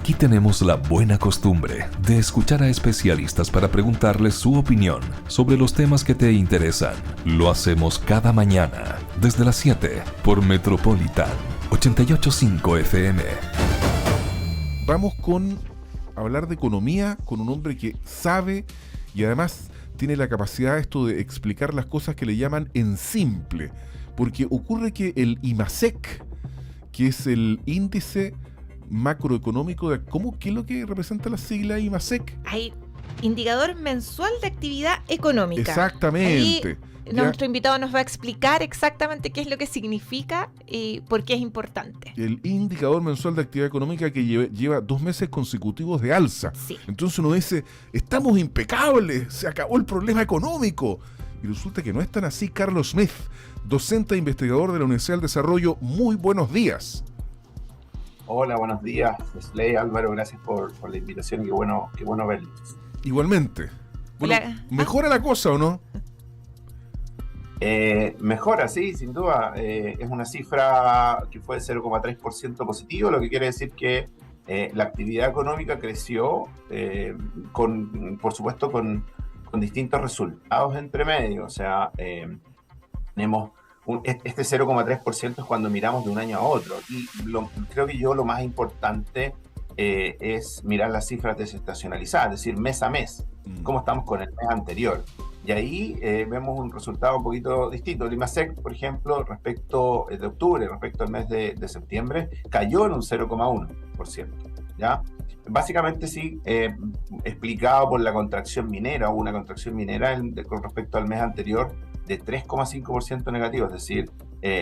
Aquí tenemos la buena costumbre de escuchar a especialistas para preguntarles su opinión sobre los temas que te interesan. Lo hacemos cada mañana, desde las 7, por Metropolitan 88.5 FM. Vamos con hablar de economía con un hombre que sabe y además tiene la capacidad de explicar las cosas que le llaman en simple. Porque ocurre que el IMASEC, que es el índice macroeconómico de... ¿Qué es lo que representa la sigla IMASEC? Hay indicador mensual de actividad económica. Exactamente. Nuestro invitado nos va a explicar exactamente qué es lo que significa y por qué es importante. El indicador mensual de actividad económica que lleva 2 meses consecutivos de alza. Sí. Entonces uno dice, estamos impecables, se acabó el problema económico. Y resulta que no es tan así. Carlos Smith, docente e investigador de la Universidad del Desarrollo, muy buenos días. Hola, buenos días, Slay, Álvaro, gracias por la invitación y qué bueno verlos. Igualmente. Bueno, ¿mejora la cosa o no? Mejora, sí, sin duda. Es una cifra que fue de 0,3% positivo, lo que quiere decir que la actividad económica creció, por supuesto, con distintos resultados entre medio. O sea, tenemos este 0,3% es cuando miramos de un año a otro. Y creo que lo más importante es mirar las cifras desestacionalizadas, es decir, mes a mes, cómo estamos con el mes anterior. Y ahí vemos un resultado un poquito distinto. El IMASEC, por ejemplo, respecto de octubre, respecto al mes de septiembre, cayó en un 0,1%. ¿Ya? Básicamente sí, explicado por la contracción minera, hubo una contracción minera con respecto al mes anterior de 3,5% negativo, es decir,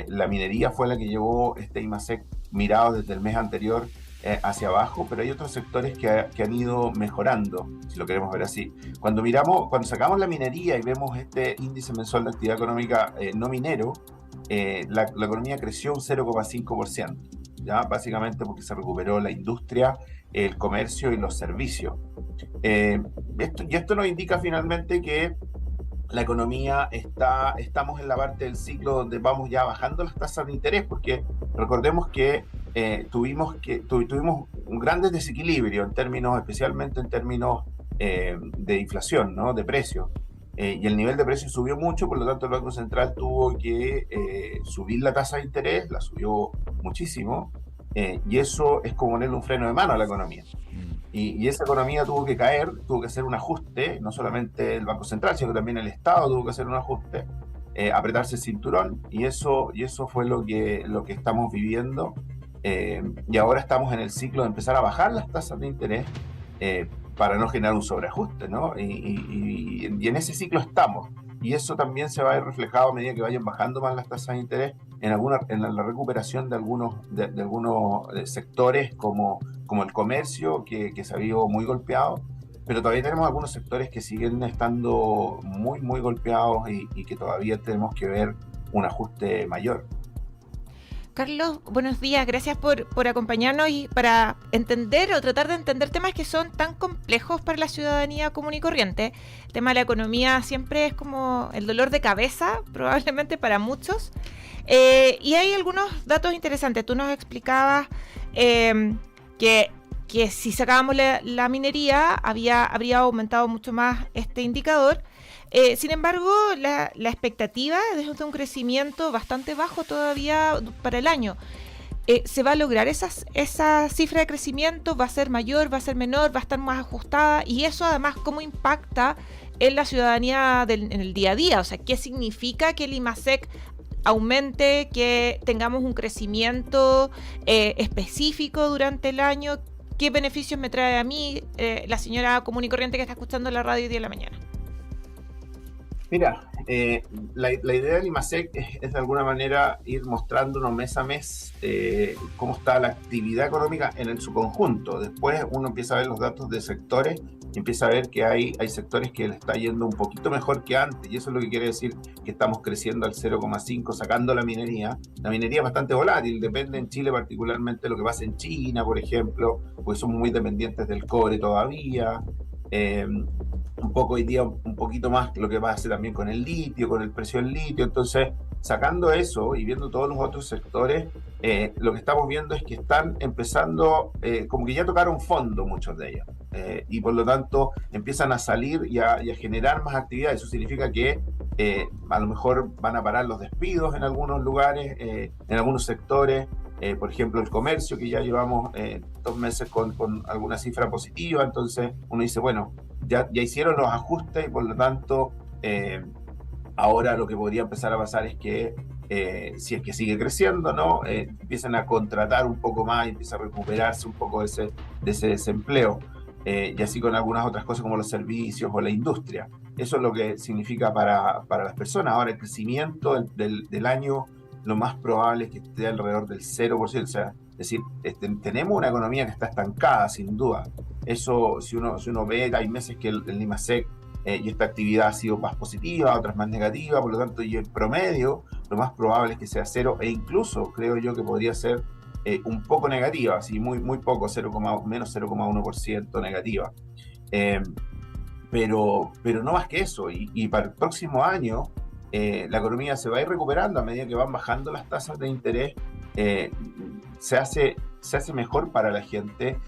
la minería fue la que llevó este IMASEC mirado desde el mes anterior hacia abajo, pero hay otros sectores que han ido mejorando, si lo queremos ver así. Cuando sacamos la minería y vemos este índice mensual de actividad económica no minero, la economía creció un 0,5%, ¿ya? Básicamente porque se recuperó la industria, el comercio y los servicios. Esto nos indica finalmente que la economía estamos en la parte del ciclo donde vamos ya bajando las tasas de interés, porque recordemos que tuvimos un gran desequilibrio especialmente en términos de inflación, ¿no? De precios. Y el nivel de precios subió mucho, por lo tanto el Banco Central tuvo que subir la tasa de interés, la subió muchísimo, y eso es como ponerle un freno de mano a la economía. Y esa economía tuvo que caer, tuvo que hacer un ajuste, no solamente el Banco Central, sino que también el Estado tuvo que hacer un ajuste, apretarse el cinturón, y eso fue lo que estamos viviendo. Y ahora estamos en el ciclo de empezar a bajar las tasas de interés para no generar un sobreajuste, ¿no? Y en ese ciclo estamos. Y eso también se va a ver reflejado a medida que vayan bajando más las tasas de interés en la recuperación de algunos sectores como el comercio, que se ha visto muy golpeado, pero todavía tenemos algunos sectores que siguen estando muy, muy golpeados y que todavía tenemos que ver un ajuste mayor. Carlos, buenos días, gracias por acompañarnos y para entender o tratar de entender temas que son tan complejos para la ciudadanía común y corriente. El tema de la economía siempre es como el dolor de cabeza, probablemente para muchos. Y hay algunos datos interesantes. Tú nos explicabas que si sacábamos la minería habría aumentado mucho más este indicador. Sin embargo, la expectativa es de un crecimiento bastante bajo todavía para el año. ¿Se va a lograr esa cifra de crecimiento? ¿Va a ser mayor? ¿Va a ser menor? ¿Va a estar más ajustada? Y eso además, ¿cómo impacta en la ciudadanía en el día a día? O sea, ¿qué significa que el IMASEC aumente, que tengamos un crecimiento específico durante el año? ¿Qué beneficios me trae a mí, la señora común y corriente que está escuchando la radio hoy día de la mañana? Mira, la idea del IMASEC es de alguna manera ir mostrándonos mes a mes cómo está la actividad económica en su conjunto. Después uno empieza a ver los datos de sectores y empieza a ver que hay sectores que le está yendo un poquito mejor que antes, y eso es lo que quiere decir que estamos creciendo al 0,5, sacando la minería. La minería es bastante volátil, depende en Chile particularmente de lo que pasa en China, por ejemplo, porque somos muy dependientes del cobre todavía. Un poco hoy día, un poquito más lo que va a hacer también con el litio, con el precio del litio. Entonces sacando eso y viendo todos los otros sectores, lo que estamos viendo es que están empezando, como que ya tocaron fondo muchos de ellos, y por lo tanto empiezan a salir y a generar más actividad. Eso significa que a lo mejor van a parar los despidos en algunos lugares, en algunos sectores. Por ejemplo, el comercio, que ya llevamos 2 meses con alguna cifra positiva, entonces uno dice, bueno, ya hicieron los ajustes y por lo tanto ahora lo que podría empezar a pasar es que si es que sigue creciendo, ¿no? Empiezan a contratar un poco más y empieza a recuperarse un poco de ese desempleo, y así con algunas otras cosas como los servicios o la industria. Eso es lo que significa para las personas. Ahora, el crecimiento del año, lo más probable es que esté alrededor del 0%, o sea, es decir, tenemos una economía que está estancada, sin duda. Eso, si uno ve, hay meses que el IMASEC y esta actividad ha sido más positiva, otras más negativa, por lo tanto, y el promedio, lo más probable es que sea 0, e incluso creo yo que podría ser un poco negativa, así muy, muy poco, menos 0,1% negativa. Pero no más que eso, y para el próximo año, la economía se va a ir recuperando a medida que van bajando las tasas de interés. Se hace mejor para la gente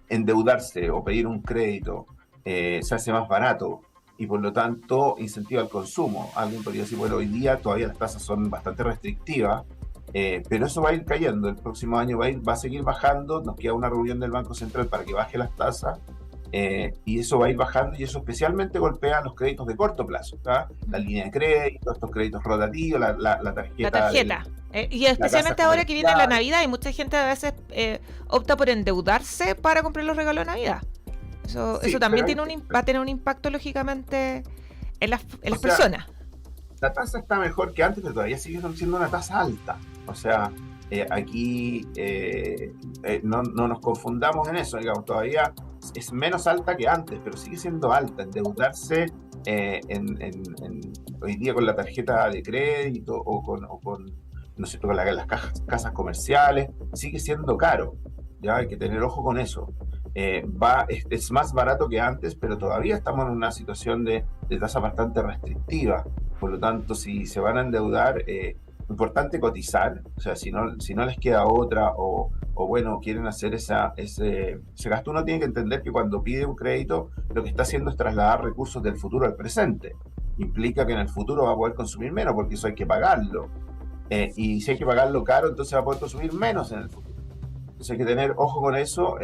endeudarse o pedir un crédito, se hace más barato y por lo tanto incentiva el consumo. Alguien podría decir, bueno, hoy día todavía las tasas son bastante restrictivas, pero eso va a ir cayendo. El próximo año va a seguir bajando. Nos queda una reunión del Banco Central para que baje las tasas. Y eso va a ir bajando, y eso especialmente golpea los créditos de corto plazo, ¿tá? La línea de crédito, estos créditos rotativos, la tarjeta. La tarjeta. Y especialmente ahora que viene la Navidad y mucha gente a veces opta por endeudarse para comprar los regalos de Navidad. Eso también va a tener un impacto, lógicamente, en las personas. La tasa está mejor que antes, pero todavía sigue siendo una tasa alta. O sea, aquí no nos confundamos en eso, digamos, todavía es menos alta que antes, pero sigue siendo alta. Endeudarse hoy día con la tarjeta de crédito o con no sé, con las casas comerciales, sigue siendo caro. Ya hay que tener ojo con eso. Es más barato que antes, pero todavía estamos en una situación de tasa bastante restrictiva. Por lo tanto, si se van a endeudar, importante cotizar. O sea, si no les queda otra, o bueno, quieren hacer ese gasto, uno tiene que entender que cuando pide un crédito, lo que está haciendo es trasladar recursos del futuro al presente. Implica que en el futuro va a poder consumir menos, porque eso hay que pagarlo. Y si hay que pagarlo caro, entonces va a poder consumir menos en el futuro. Entonces hay que tener ojo con eso.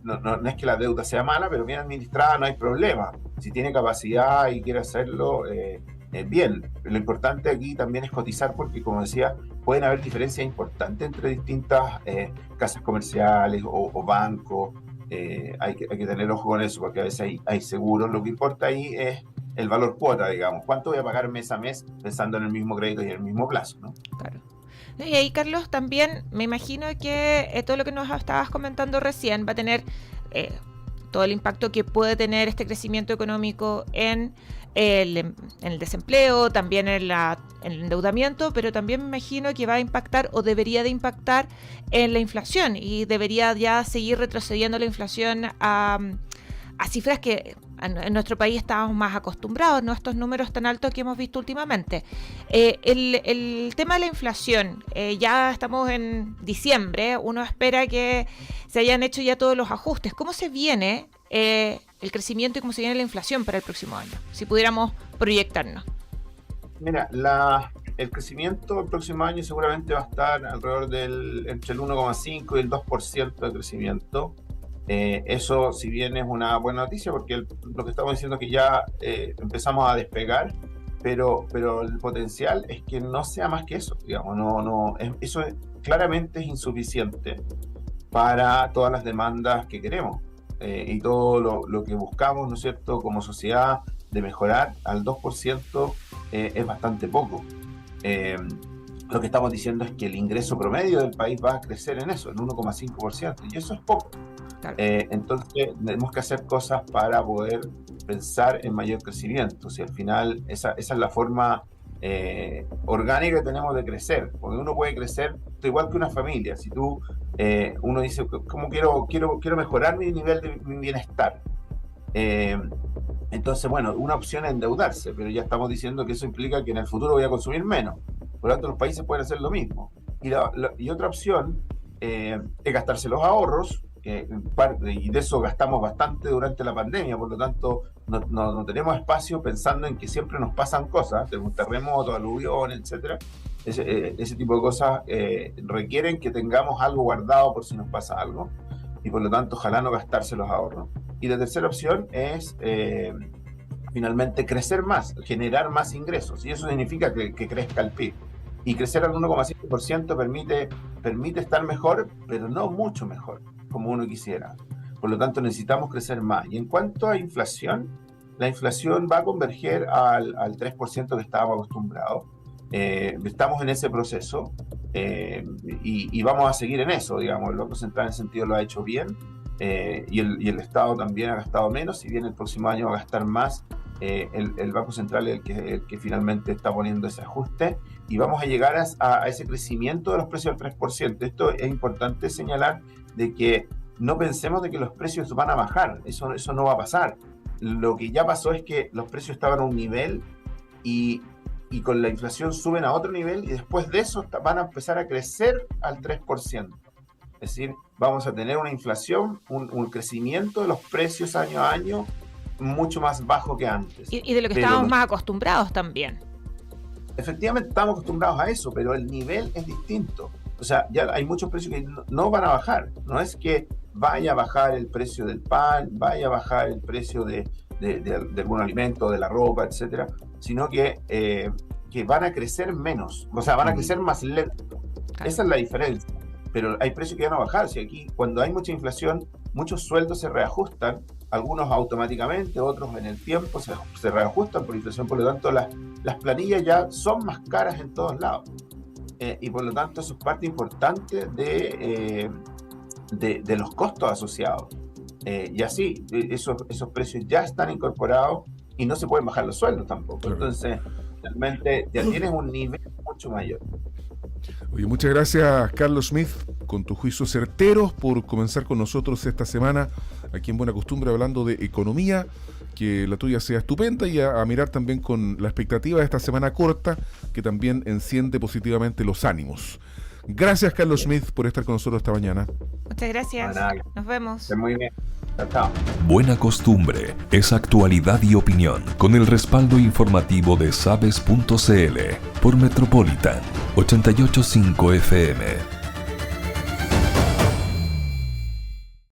No es que la deuda sea mala, pero bien administrada no hay problema. Si tiene capacidad y quiere hacerlo, bien. Lo importante aquí también es cotizar, porque, como decía, pueden haber diferencias importantes entre distintas casas comerciales o bancos. Hay que tener ojo con eso, porque a veces hay seguros. Lo que importa ahí es el valor cuota, digamos. ¿Cuánto voy a pagar mes a mes pensando en el mismo crédito y en el mismo plazo, ¿no? Claro. Y ahí, Carlos, también me imagino que todo lo que nos estabas comentando recién va a tener todo el impacto que puede tener este crecimiento económico en el desempleo, también en el endeudamiento, pero también me imagino que va a impactar, o debería de impactar, en la inflación, y debería ya seguir retrocediendo la inflación a cifras que en nuestro país estábamos más acostumbrados, ¿no? Estos números tan altos que hemos visto últimamente. El tema de la inflación, ya estamos en diciembre, uno espera que se hayan hecho ya todos los ajustes. ¿Cómo se viene el crecimiento y cómo se viene la inflación para el próximo año? Si pudiéramos proyectarnos. Mira, el crecimiento el próximo año seguramente va a estar alrededor entre el 1,5 y el 2% de crecimiento. Eso, si bien es una buena noticia, porque lo que estamos diciendo es que ya empezamos a despegar, pero el potencial es que no sea más que eso, digamos. Eso claramente es insuficiente para todas las demandas que queremos, y todo lo que buscamos, ¿no es cierto?, como sociedad, de mejorar al 2%, es bastante poco. Lo que estamos diciendo es que el ingreso promedio del país va a crecer en eso, en 1,5%, y eso es poco. Claro. Entonces tenemos que hacer cosas para poder pensar en mayor crecimiento. Si al final esa es la forma orgánica que tenemos de crecer, porque uno puede crecer igual que una familia. Si uno dice, ¿cómo quiero mejorar mi nivel de mi bienestar? Entonces, bueno, una opción es endeudarse, pero ya estamos diciendo que eso implica que en el futuro voy a consumir menos. Por lo tanto, los países pueden hacer lo mismo. Y otra opción es gastarse los ahorros, y de eso gastamos bastante durante la pandemia, por lo tanto, no tenemos espacio pensando en que siempre nos pasan cosas, tenemos terremotos, aluviones, etcétera. Ese tipo de cosas requieren que tengamos algo guardado por si nos pasa algo, y por lo tanto, ojalá no gastarse los ahorros. Y la tercera opción es finalmente crecer más, generar más ingresos, y eso significa que crezca el PIB. Y crecer al 1,5% permite estar mejor, pero no mucho mejor, como uno quisiera. Por lo tanto, necesitamos crecer más. Y en cuanto a inflación, la inflación va a converger al 3% que estábamos acostumbrados. Estamos en ese proceso y vamos a seguir en eso, digamos. El Banco Central en ese sentido lo ha hecho bien, y el Estado también ha gastado menos, si bien el próximo año va a gastar más. El Banco Central es el que finalmente está poniendo ese ajuste, y vamos a llegar a ese crecimiento de los precios del 3%. Esto es importante señalar, de que no pensemos de que los precios van a bajar, eso no va a pasar. Lo que ya pasó es que los precios estaban a un nivel y con la inflación suben a otro nivel, y después de eso van a empezar a crecer al 3%. Es decir, vamos a tener una inflación, un crecimiento de los precios año a año mucho más bajo que antes. Y de lo que estábamos más acostumbrados también. Efectivamente, estamos acostumbrados a eso, pero el nivel es distinto. O sea, ya hay muchos precios que no van a bajar. No es que vaya a bajar el precio del pan, vaya a bajar el precio de algún alimento, de la ropa, etcétera, sino que van a crecer menos. O sea, van a crecer más lento. Claro. Esa es la diferencia. Pero hay precios que van a bajar. Si aquí, cuando hay mucha inflación, muchos sueldos se reajustan, algunos automáticamente, otros en el tiempo se reajustan por inflación. Por lo tanto, las planillas ya son más caras en todos lados. Y por lo tanto, eso es parte importante de los costos asociados. Y así, esos precios ya están incorporados y no se pueden bajar los sueldos tampoco. Claro. Entonces, realmente ya tienes un nivel mucho mayor. Oye, muchas gracias, Carlos Smith, con tus juicios certeros, por comenzar con nosotros esta semana aquí en Buena Costumbre, hablando de economía. Que la tuya sea estupenda, y a mirar también con la expectativa de esta semana corta, que también enciende positivamente los ánimos. Gracias, Carlos Smith, por estar con nosotros esta mañana. Muchas gracias. Nos vemos. Muy bien. Chao. Buena Costumbre es actualidad y opinión, con el respaldo informativo de sabes.cl por Metropolitan 88.5 FM.